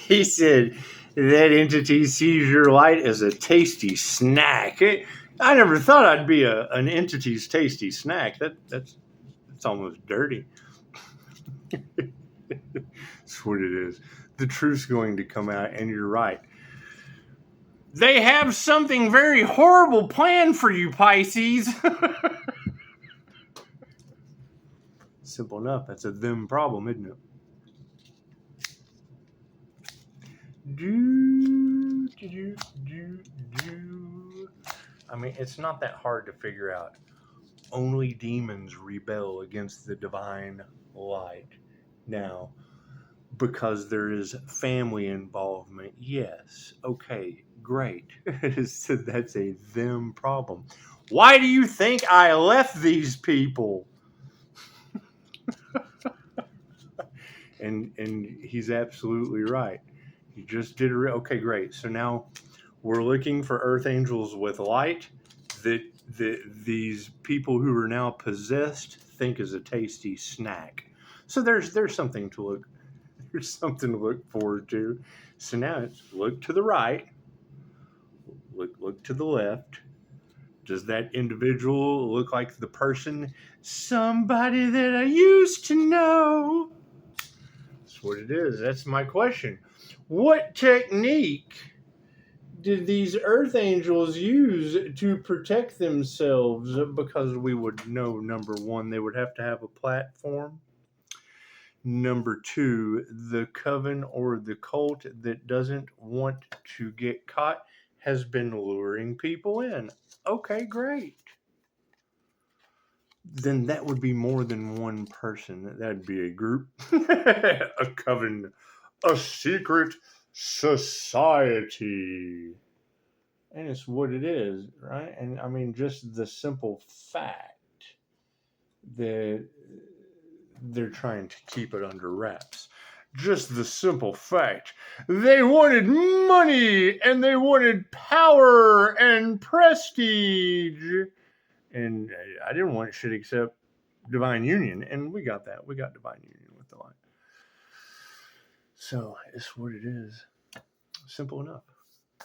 He said that entity sees your light as a tasty snack. I never thought I'd be an entity's tasty snack. That's almost dirty. That's what it is. The truth's going to come out, and you're right. They have something very horrible planned for you, Pisces. Simple enough. That's a them problem, isn't it? I mean, it's not that hard to figure out. Only demons rebel against the divine light. Now, because there is family involvement, yes, okay, great. So that's a them problem. Why do you think I left these people? And he's absolutely right. He just did okay, great. So now we're looking for earth angels with light that these people who are now possessed think is a tasty snack. So there's something to look forward to. So now it's look to the right, look to the left. Does that individual look like the person? Somebody that I used to know. That's what it is. That's my question. What technique did these earth angels use to protect themselves? Because we would know, number one, they would have to have a platform. Number two, the coven or the cult that doesn't want to get caught has been luring people in. Okay, great. Then that would be more than one person. That'd be a group, a coven, a secret society. And it's what it is, right? And I mean, just the simple fact that they're trying to keep it under wraps. Just the simple fact. They wanted money and they wanted power and prestige. And I didn't want shit except divine union. And we got that. We got divine union with the light. So it's what it is. Simple enough.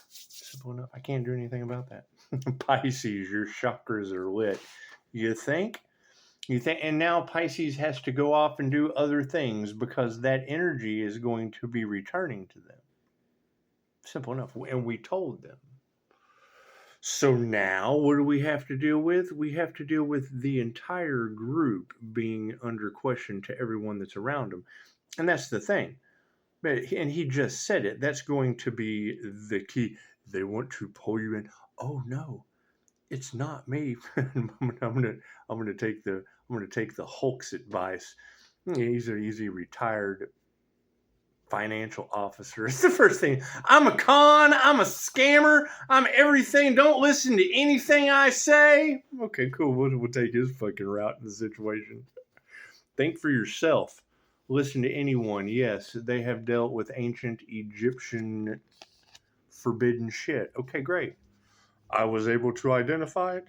Simple enough. I can't do anything about that. Pisces, your chakras are lit. You think? And now Pisces has to go off and do other things because that energy is going to be returning to them. Simple enough. And we told them. So now what do we have to deal with? We have to deal with the entire group being under question to everyone that's around them. And that's the thing. And he just said it. That's going to be the key. They want to pull you in. Oh no, it's not me. I'm gonna take the Hulk's advice. He's a retired financial officer. It's the first thing. I'm a con. I'm a scammer. I'm everything. Don't listen to anything I say. Okay, cool. We'll take his fucking route in the situation. Think for yourself. Listen to anyone. Yes, they have dealt with ancient Egyptian forbidden shit. Okay, great. I was able to identify it.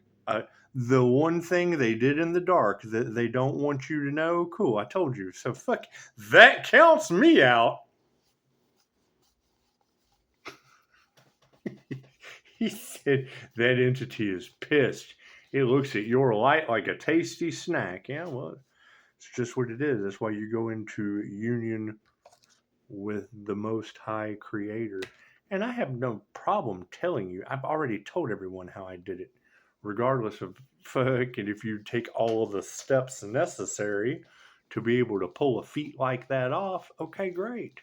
The one thing they did in the dark that they don't want you to know, cool, I told you. So fuck, that counts me out. He said that entity is pissed. It looks at your light like a tasty snack. Yeah, well, it's just what it is. That's why you go into union with the Most High Creator. And I have no problem telling you. I've already told everyone how I did it. Regardless of fuck, and if you take all of the steps necessary to be able to pull a feat like that off, okay, great.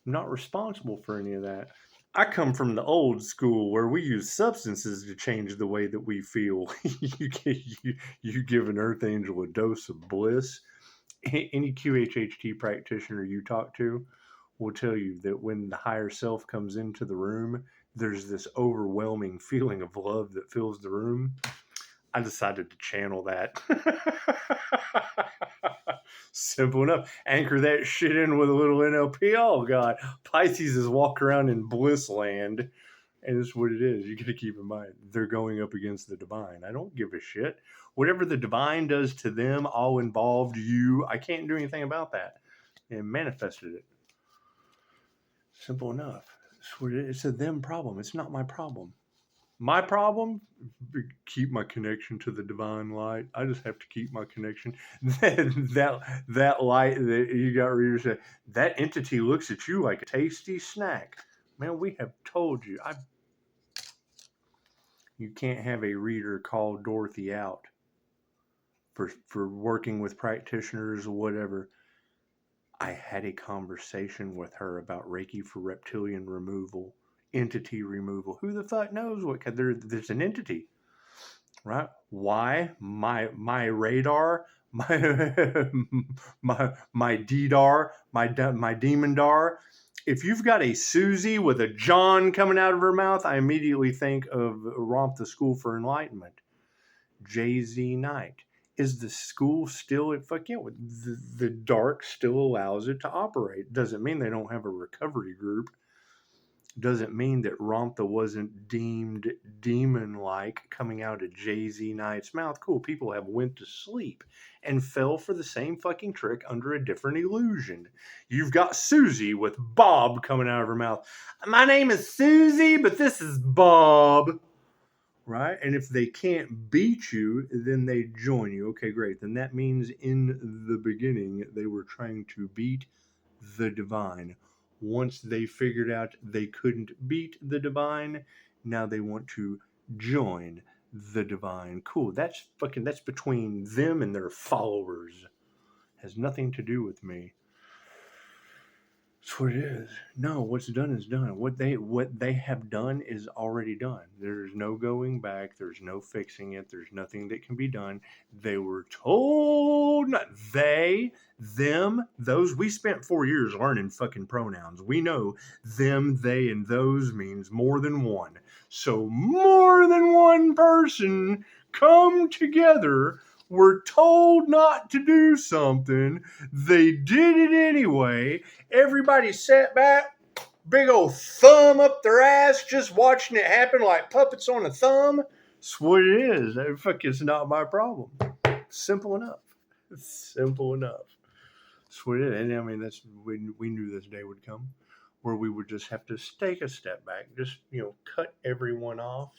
I'm not responsible for any of that. I come from the old school where we use substances to change the way that we feel. you give an earth angel a dose of bliss. Any QHHT practitioner you talk to will tell you that when the higher self comes into the room, there's this overwhelming feeling of love that fills the room. I decided to channel that. Simple enough. Anchor that shit in with a little NLP. Oh, God. Pisces is walk around in bliss land. And it's what it is. You got to keep in mind. They're going up against the divine. I don't give a shit. Whatever the divine does to them, all involved you. I can't do anything about that. and manifested it. Simple enough. It's a them problem. It's not my problem. My problem, keep my connection to the divine light. I just have to keep my connection. that light that you got readers say, that entity looks at you like a tasty snack. Man, we have told you. You can't have a reader call Dorothy out for working with practitioners or whatever. I had a conversation with her about Reiki for reptilian removal, entity removal. Who the fuck knows what? There's an entity, right? Why my radar, my my DDAR, my demon dar. If you've got a Susie with a John coming out of her mouth, I immediately think of Romp the School for Enlightenment, Jay-Z Knight. Is the school still at the dark still allows it to operate? Doesn't mean they don't have a recovery group. Doesn't mean that Ramtha wasn't deemed demon-like coming out of Jay-Z Knight's mouth. Cool, people have went to sleep and fell for the same fucking trick under a different illusion. You've got Susie with Bob coming out of her mouth. My name is Susie, but this is Bob. Right? And if they can't beat you, then they join you. Okay, great. Then that means in the beginning, they were trying to beat the divine. Once they figured out they couldn't beat the divine, now they want to join the divine. Cool. That's between them and their followers. Has nothing to do with me. That's what it is. No, what's done is done. What they have done is already done. There's no going back. There's no fixing it. There's nothing that can be done. They were told, not they, them, those. We spent 4 years learning fucking pronouns. We know them, they, and those means more than one. So more than one person come together. Were told not to do something. They did it anyway. Everybody sat back, big old thumb up their ass, just watching it happen like puppets on a thumb. That's what it is. It's not my problem. Simple enough. Simple enough. That's what it is. And I mean, we knew this day would come where we would just have to take a step back, just, cut everyone off.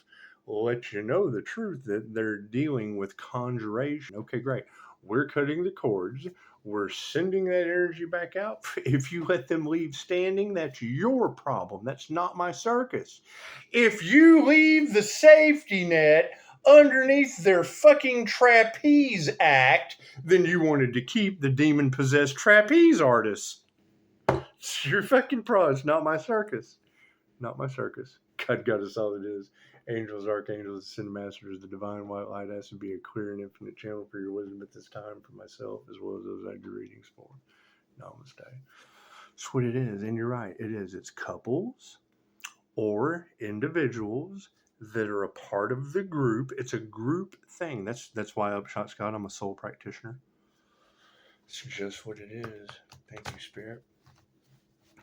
Let you know the truth that they're dealing with conjuration. Okay, great. We're cutting the cords. We're sending that energy back out. If you let them leave standing, that's your problem. That's not my circus. If you leave the safety net underneath their fucking trapeze act, then you wanted to keep the demon-possessed trapeze artists. It's your fucking problem. It's not my circus. Not my circus. God got us all it is. Angels, archangels, ascended masters, the divine white light has to be a clear and infinite channel for your wisdom at this time for myself as well as those I do readings for. Namaste. That's what it is. And you're right. It is. It's couples or individuals that are a part of the group. It's a group thing. That's why Upshotscott, I'm a soul practitioner. It's just what it is. Thank you, Spirit.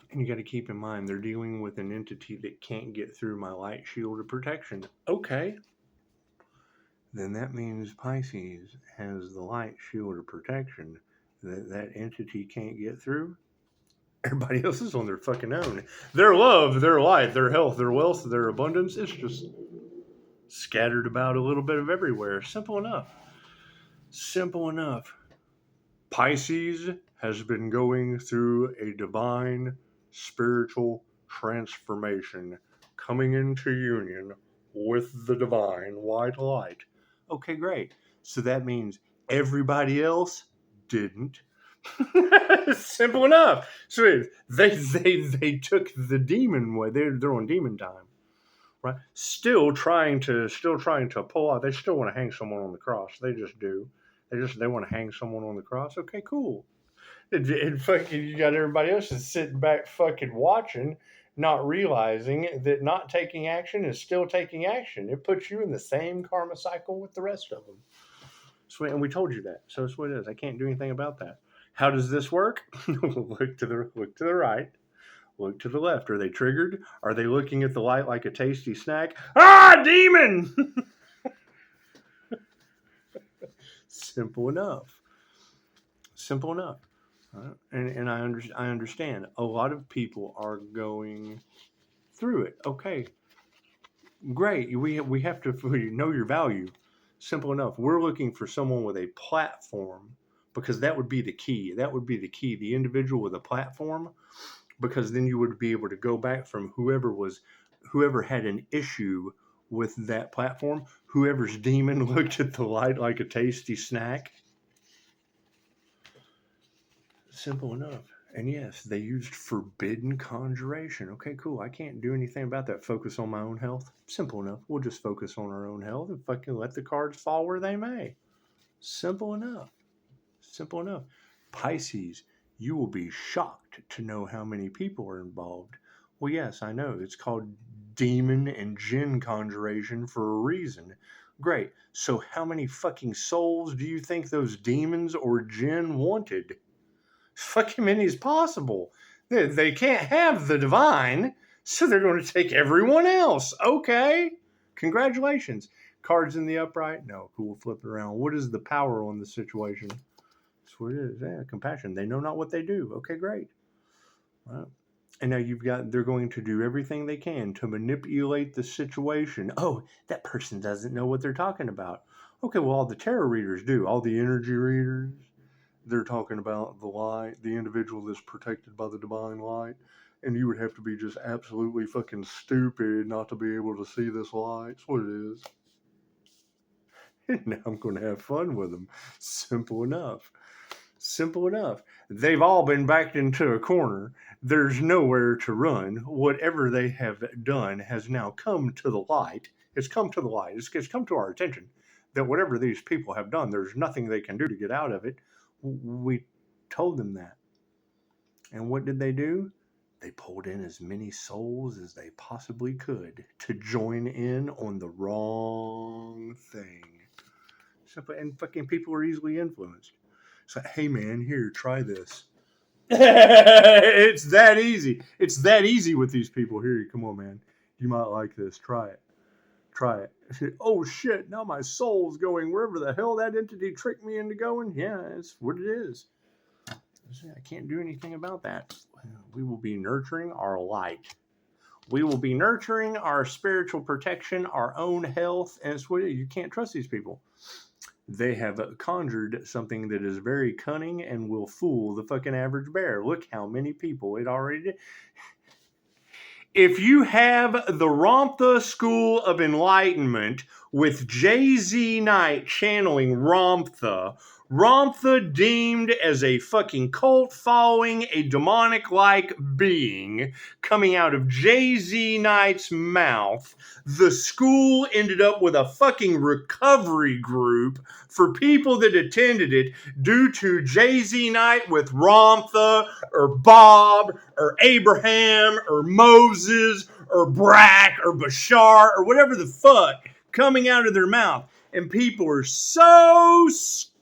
And you got to keep in mind, they're dealing with an entity that can't get through my light shield of protection. Okay. Then that means Pisces has the light shield of protection that entity can't get through. Everybody else is on their fucking own. Their love, their light, their health, their wealth, their abundance, it's just scattered about a little bit of everywhere. Simple enough. Simple enough. Pisces has been going through a divine spiritual transformation, coming into union with the divine white light. Okay, great. So that means everybody else didn't. Simple enough. So they took the demon way. They're on demon time, right? Still trying to pull out. They still want to hang someone on the cross. They just do. They want to hang someone on the cross. Okay, cool. And fucking, you got everybody else just sitting back fucking watching, not realizing that not taking action is still taking action. It puts you in the same karma cycle with the rest of them. So, and we told you that. So it's what it is. I can't do anything about that. How does this work? Look to the right. Look to the left. Are they triggered? Are they looking at the light like a tasty snack? Ah, demon! Simple enough. Simple enough. And I understand. A lot of people are going through it. Okay, great. We have to know your value. Simple enough. We're looking for someone with a platform because that would be the key. That would be the key. The individual with a platform, because then you would be able to go back from whoever had an issue with that platform, whoever's demon looked at the light like a tasty snack. Simple enough. And yes, they used forbidden conjuration. Okay, cool. I can't do anything about that. Focus on my own health. Simple enough. We'll just focus on our own health and fucking let the cards fall where they may. Simple enough. Simple enough. Pisces, you will be shocked to know how many people are involved. Well, yes, I know. It's called demon and jinn conjuration for a reason. Great. So how many fucking souls do you think those demons or jinn wanted? Fucking many as possible. They can't have the divine, so they're going to take everyone else. Okay. Congratulations. Cards in the upright? No. Cool. Flip it around. What is the power on the situation? That's what it is. Yeah, compassion. They know not what they do. Okay, great. Well, and now they're going to do everything they can to manipulate the situation. Oh, that person doesn't know what they're talking about. Okay, well, all the tarot readers do. All the energy readers, they're talking about the light, the individual that's protected by the divine light. And you would have to be just absolutely fucking stupid not to be able to see this light. That's what it is. And now I'm going to have fun with them. Simple enough. Simple enough. They've all been backed into a corner. There's nowhere to run. Whatever they have done has now come to the light. It's come to the light. It's come to our attention that whatever these people have done, there's nothing they can do to get out of it. We told them that. And what did they do? They pulled in as many souls as they possibly could to join in on the wrong thing. And fucking people are easily influenced. It's like, hey man, here, try this. It's that easy. It's that easy with these people. Here, come on, man. You might like this. Try it. Try it. Oh shit, now my soul's going wherever the hell that entity tricked me into going. Yeah, that's what it is. I can't do anything about that. We will be nurturing our light. We will be nurturing our spiritual protection, our own health, and it's what you can't trust these people. They have conjured something that is very cunning and will fool the fucking average bear. Look how many people it already did. If you have the Ramtha School of Enlightenment with Jay-Z Knight channeling Ramtha deemed as a fucking cult following, a demonic-like being coming out of Jay-Z Knight's mouth, the school ended up with a fucking recovery group for people that attended it due to Jay-Z Knight with Ramtha or Bob or Abraham or Moses or Brack or Bashar or whatever the fuck coming out of their mouth. And people are so stupid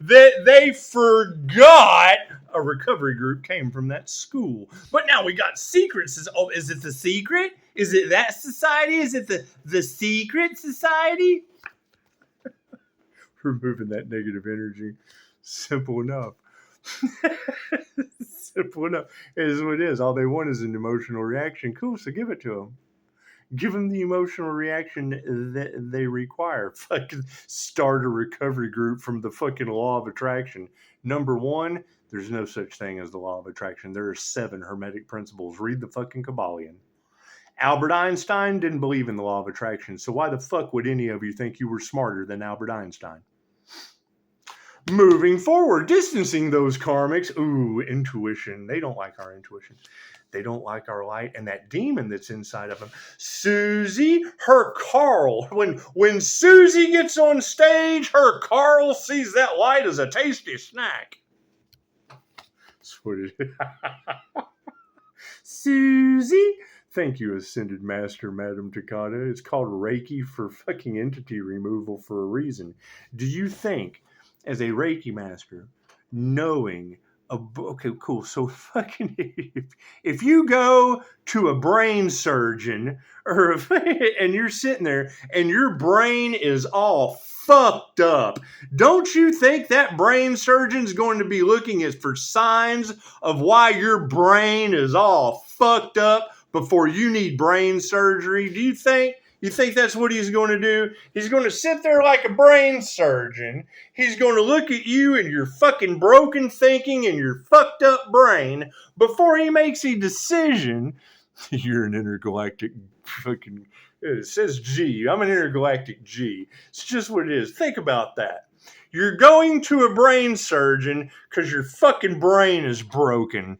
that they forgot a recovery group came from that school. But now we got secrets. Oh, is it the secret? Is it that society? Is it the secret society? Removing that negative energy. Simple enough. Simple enough. It is what it is. All they want is an emotional reaction. Cool, so give it to them. Give them the emotional reaction that they require. Fucking start a recovery group from the fucking law of attraction. Number one, there's no such thing as the law of attraction. There are 7 hermetic principles. Read the fucking Kabbalion. Albert Einstein didn't believe in the law of attraction, so why the fuck would any of you think you were smarter than Albert Einstein? Moving forward, distancing those karmics. Ooh, intuition. They don't like our intuition. They don't like our light and that demon that's inside of them. Susie, her Carl. When Susie gets on stage, her Carl sees that light as a tasty snack. That's what it is. Susie. Thank you, Ascended Master, Madam Takata. It's called Reiki for fucking entity removal for a reason. Do you think, as a Reiki master, knowing Okay, cool. So fucking, if you go to a brain surgeon and you're sitting there and your brain is all fucked up, don't you think that brain surgeon's going to be looking for signs of why your brain is all fucked up before you need brain surgery? Do you think? You think that's what he's going to do? He's going to sit there like a brain surgeon. He's going to look at you and your fucking broken thinking and your fucked up brain before he makes a decision. You're an intergalactic fucking, it says G. I'm an intergalactic G. It's just what it is. Think about that. You're going to a brain surgeon because your fucking brain is broken.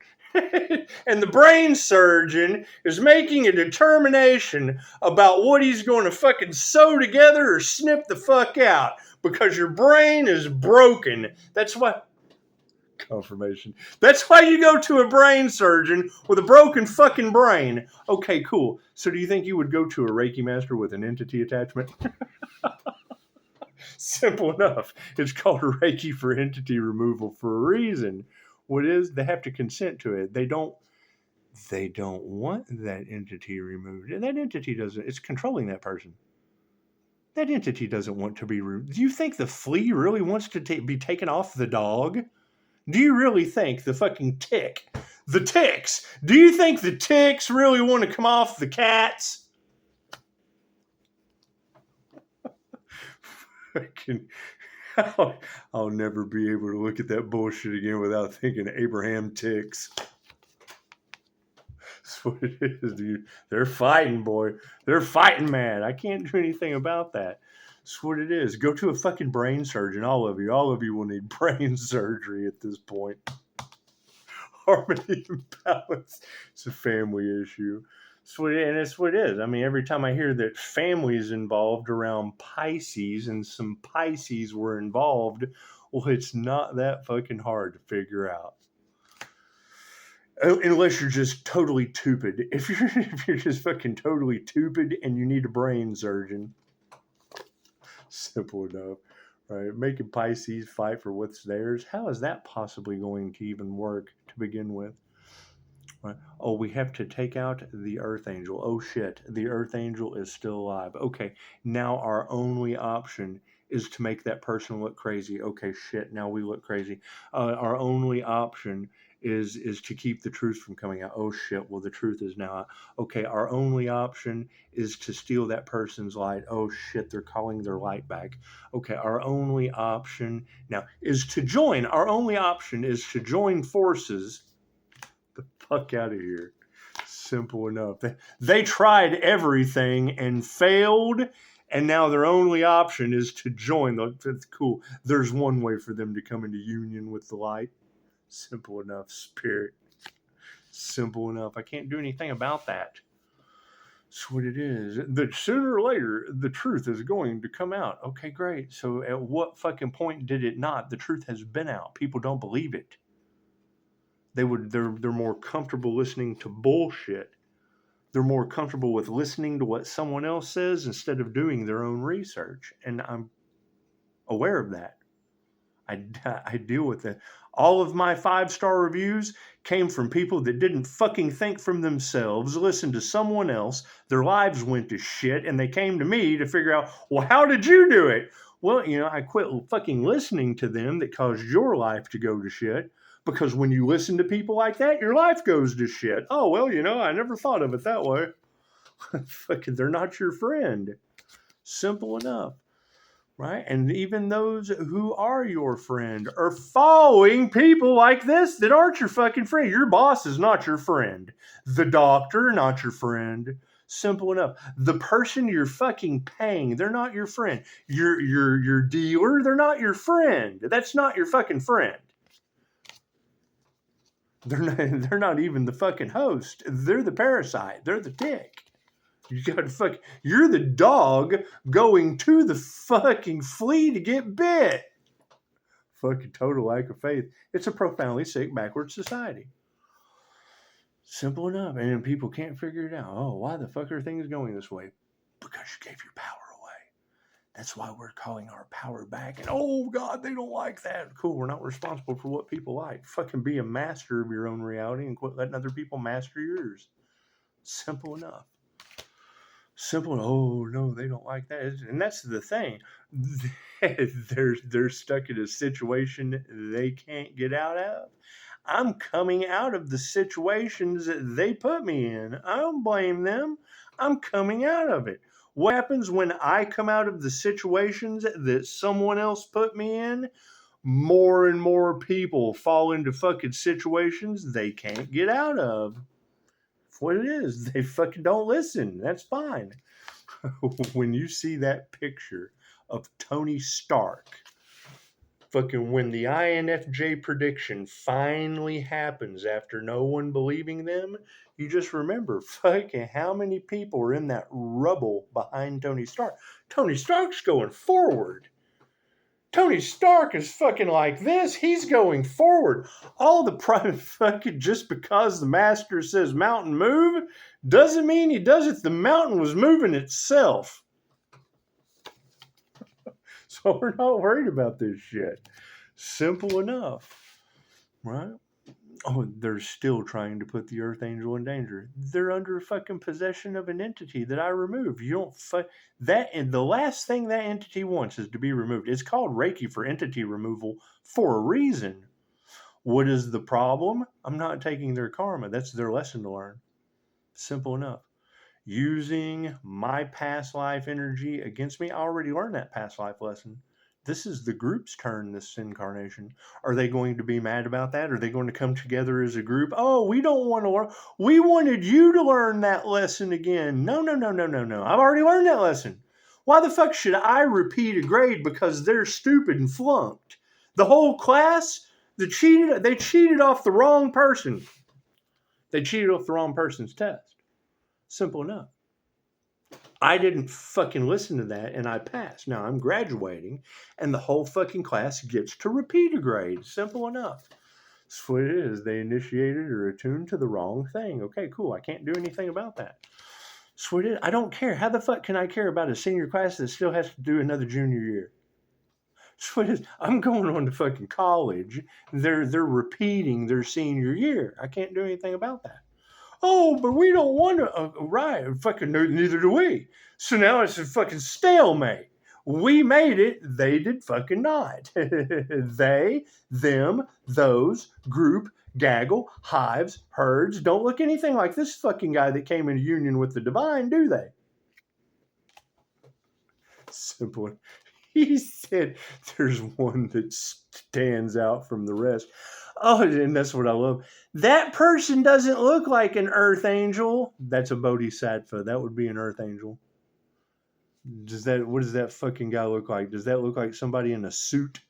And the brain surgeon is making a determination about what he's going to fucking sew together or snip the fuck out because your brain is broken. That's why. Confirmation. That's why you go to a brain surgeon with a broken fucking brain. Okay, cool. So do you think you would go to a Reiki master with an entity attachment? Simple enough. It's called Reiki for entity removal for a reason. What is? They have to consent to it. They don't want that entity removed. And that entity doesn't, it's controlling that person. That entity doesn't want to be removed. Do you think the flea really wants to be taken off the dog? Do you really think the fucking the ticks, do you think the ticks really want to come off the cats? Fucking, I'll never be able to look at that bullshit again without thinking Abraham ticks. That's what it is, dude. They're fighting, boy. They're fighting mad. I can't do anything about that. That's what it is. Go to a fucking brain surgeon. All of you will need brain surgery at this point. Harmony and balance. It's a family issue. And it's what it is. I mean, every time I hear that family's involved around Pisces and some Pisces were involved, well, it's not that fucking hard to figure out. Unless you're just totally stupid. If you're just fucking totally stupid and you need a brain surgeon. Simple enough, right? Making Pisces fight for what's theirs. How is that possibly going to even work to begin with? Right? Oh, we have to take out the Earth Angel. Oh shit, the Earth Angel is still alive. Okay, now our only option is to make that person look crazy. Okay, shit, now we look crazy. Our only option is to keep the truth from coming out. Oh shit, well the truth is now out. Okay, our only option is to steal that person's light. Oh shit, they're calling their light back. Okay, our only option now is to join. Our only option is to join forces. The fuck out of here. Simple enough. They tried everything and failed, and now their only option is to join. That's cool. There's one way for them to come into union with the light. Simple enough, spirit. Simple enough. I can't do anything about that. That's what it is. The sooner or later, the truth is going to come out. Okay, great. So at what fucking point did it not? The truth has been out. People don't believe it. They're more comfortable listening to bullshit. They're more comfortable with listening to what someone else says instead of doing their own research. And I'm aware of that. I deal with it. All of my 5-star reviews came from people that didn't fucking think from themselves, listened to someone else, their lives went to shit, and they came to me to figure out, well, how did you do it? Well, I quit fucking listening to them that caused your life to go to shit. Because when you listen to people like that, your life goes to shit. Oh, well, I never thought of it that way. Fucking, they're not your friend. Simple enough. Right? And even those who are your friend are following people like this that aren't your fucking friend. Your boss is not your friend. The doctor, not your friend. Simple enough. The person you're fucking paying, they're not your friend. Your dealer, they're not your friend. That's not your fucking friend. They're not even the fucking host. They're the parasite. They're the tick. You're the dog going to the fucking flea to get bit. Fucking total lack of faith. It's a profoundly sick, backward society. Simple enough. And then people can't figure it out. Oh, why the fuck are things going this way? Because you gave your power away. That's why we're calling our power back. And oh God, they don't like that. Cool, we're not responsible for what people like. Fucking be a master of your own reality and quit letting other people master yours. Simple enough. Simple. Oh no, they don't like that. And that's the thing. They're stuck in a situation they can't get out of. I'm coming out of the situations that they put me in. I don't blame them. I'm coming out of it. What happens when I come out of the situations that someone else put me in? More and more people fall into fucking situations they can't get out of. That's what it is. They fucking don't listen. That's fine. When you see that picture of Tony Stark, fucking when the INFJ prediction finally happens after no one believing them, you just remember fucking how many people are in that rubble behind Tony Stark. Tony Stark's going forward. Tony Stark is fucking like this. He's going forward. All the private fucking, just because the master says mountain move doesn't mean he does it. The mountain was moving itself. So we're not worried about this shit. Simple enough, right? Oh, they're still trying to put the Earth Angel in danger. They're under fucking possession of an entity that I remove. You don't that, and the last thing that entity wants is to be removed. It's called Reiki for entity removal for a reason. What is the problem? I'm not taking their karma. That's their lesson to learn. Simple enough. Using my past life energy against me. I already learned that past life lesson. This is the group's turn this incarnation. Are they going to be mad about that? Are they going to come together as a group? Oh, we don't want to learn. We wanted you to learn that lesson again. No. I've already learned that lesson. Why the fuck should I repeat a grade because they're stupid and flunked? The whole class, they cheated off the wrong person. They cheated off the wrong person's test. Simple enough. I didn't fucking listen to that and I passed. Now I'm graduating and the whole fucking class gets to repeat a grade. Simple enough. That's what it is. They initiated or attuned to the wrong thing. Okay, cool. I can't do anything about that. That's what it is. I don't care. How the fuck can I care about a senior class that still has to do another junior year? That's what it is. I'm going on to fucking college. They're repeating their senior year. I can't do anything about that. Oh, but we don't want to. Right. Fucking neither do we. So now it's a fucking stalemate. We made it. They did fucking not. They, them, those, group, gaggle, hives, herds don't look anything like this fucking guy that came into union with the divine, do they? Simple. He said there's one that stands out from the rest. Oh, and that's what I love. That person doesn't look like an earth angel. That's a bodhisattva. That would be an earth angel. What does that fucking guy look like? Does that look like somebody in a suit?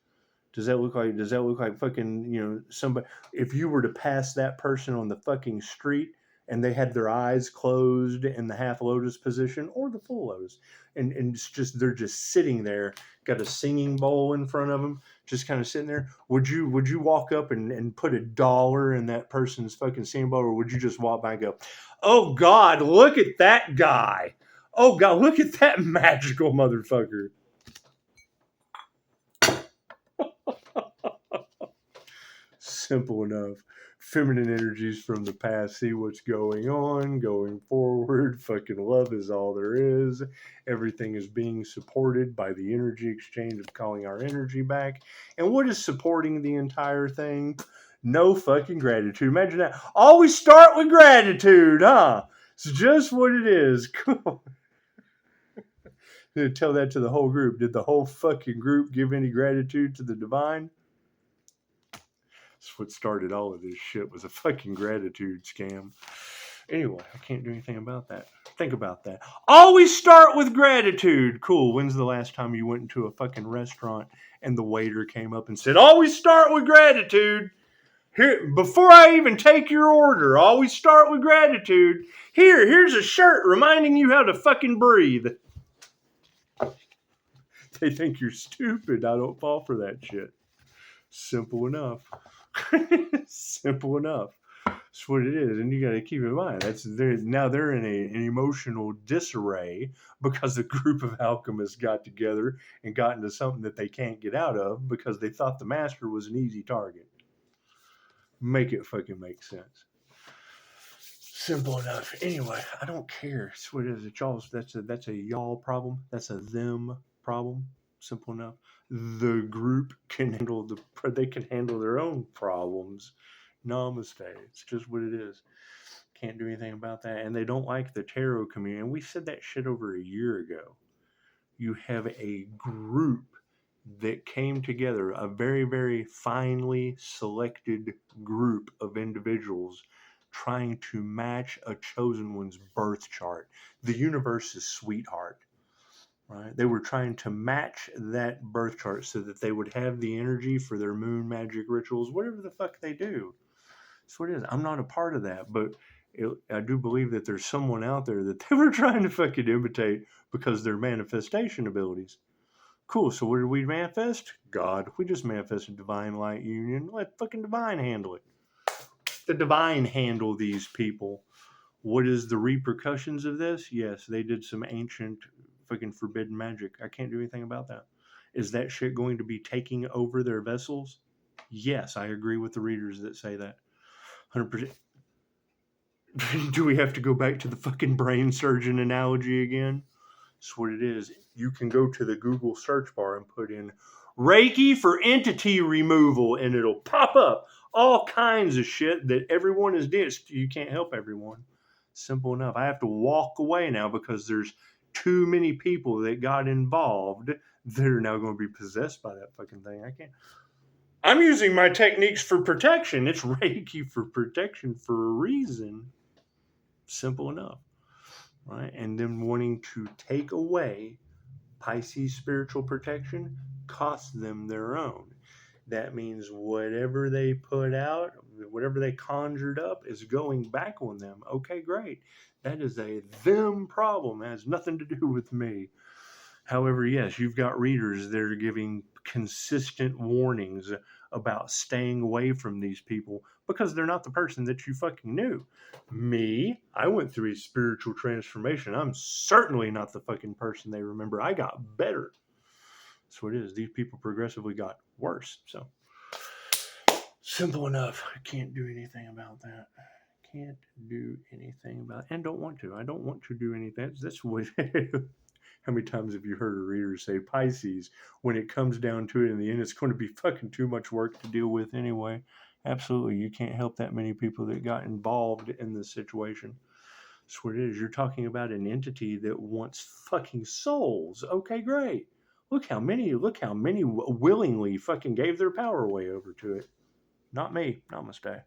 Does that look like fucking, somebody? If you were to pass that person on the fucking street and they had their eyes closed in the half lotus position or the full lotus, and it's just, they're just sitting there, got a singing bowl in front of them, just kind of sitting there. Would you walk up and put $1 in that person's fucking singing bowl, or would you just walk by and go, oh God, look at that guy. Oh God, look at that magical motherfucker. Simple enough. Feminine energies from the past, see what's going on, going forward. Fucking love is all there is. Everything is being supported by the energy exchange of calling our energy back. And what is supporting the entire thing? No fucking gratitude. Imagine that. Always start with gratitude, huh? It's just what it is. Cool. Tell that to the whole group. Did the whole fucking group give any gratitude to the divine? That's what started all of this shit, was a fucking gratitude scam. Anyway, I can't do anything about that. Think about that. Always start with gratitude. Cool. When's the last time you went into a fucking restaurant and the waiter came up and said, always start with gratitude? Here, before I even take your order, always start with gratitude. Here's a shirt reminding you how to fucking breathe. They think you're stupid. I don't fall for that shit. Simple enough. Simple enough. That's what it is, and you got to keep in mind they're in an emotional disarray because a group of alchemists got together and got into something that they can't get out of because they thought the master was an easy target. Make it fucking make sense. Simple enough. Anyway, I don't care. That's what it is. It's y'all's. That's a y'all problem. That's a them problem. Simple enough. The group can handle they can handle their own problems. Namaste. It's just what it is. Can't do anything about that. And they don't like the tarot community. And we said that shit over a year ago. You have a group that came together, a very, very finely selected group of individuals trying to match a chosen one's birth chart. The universe's sweetheart, right? They were trying to match that birth chart so that they would have the energy for their moon magic rituals, whatever the fuck they do. That's what it is. I'm not a part of that, but I do believe that there's someone out there that they were trying to fucking imitate because their manifestation abilities. Cool, so what did we manifest? God. We just manifested divine light union. Let fucking divine handle it. The divine handle these people. What is the repercussions of this? Yes, they did some ancient fucking forbidden magic. I can't do anything about that. Is that shit going to be taking over their vessels? Yes, I agree with the readers that say that. 100%. Do we have to go back to the fucking brain surgeon analogy again? That's what it is. You can go to the Google search bar and put in Reiki for entity removal, and it'll pop up all kinds of shit that everyone is ditched. You can't help everyone. Simple enough. I have to walk away now because there's too many people that got involved that are now going to be possessed by that fucking thing. I can't. I'm using my techniques for protection. It's Reiki for protection for a reason. Simple enough. Right? And then wanting to take away Pisces spiritual protection costs them their own. That means whatever they put out, whatever they conjured up is going back on them. Okay, great. That is a them problem. It has nothing to do with me. However, yes, you've got readers that are giving consistent warnings about staying away from these people because they're not the person that you fucking knew. Me, I went through a spiritual transformation. I'm certainly not the fucking person they remember. I got better. That's what it is. These people progressively got worse. So, simple enough. I can't do anything about that. Can't do anything about it. And don't want to. I don't want to do anything. That's what How many times have you heard a reader say Pisces, when it comes down to it in the end, it's going to be fucking too much work to deal with anyway? Absolutely. You can't help that many people that got involved in this situation. That's what it is. You're talking about an entity that wants fucking souls. Okay, great. Look how many willingly fucking gave their power away over to it. Not me. Namaste.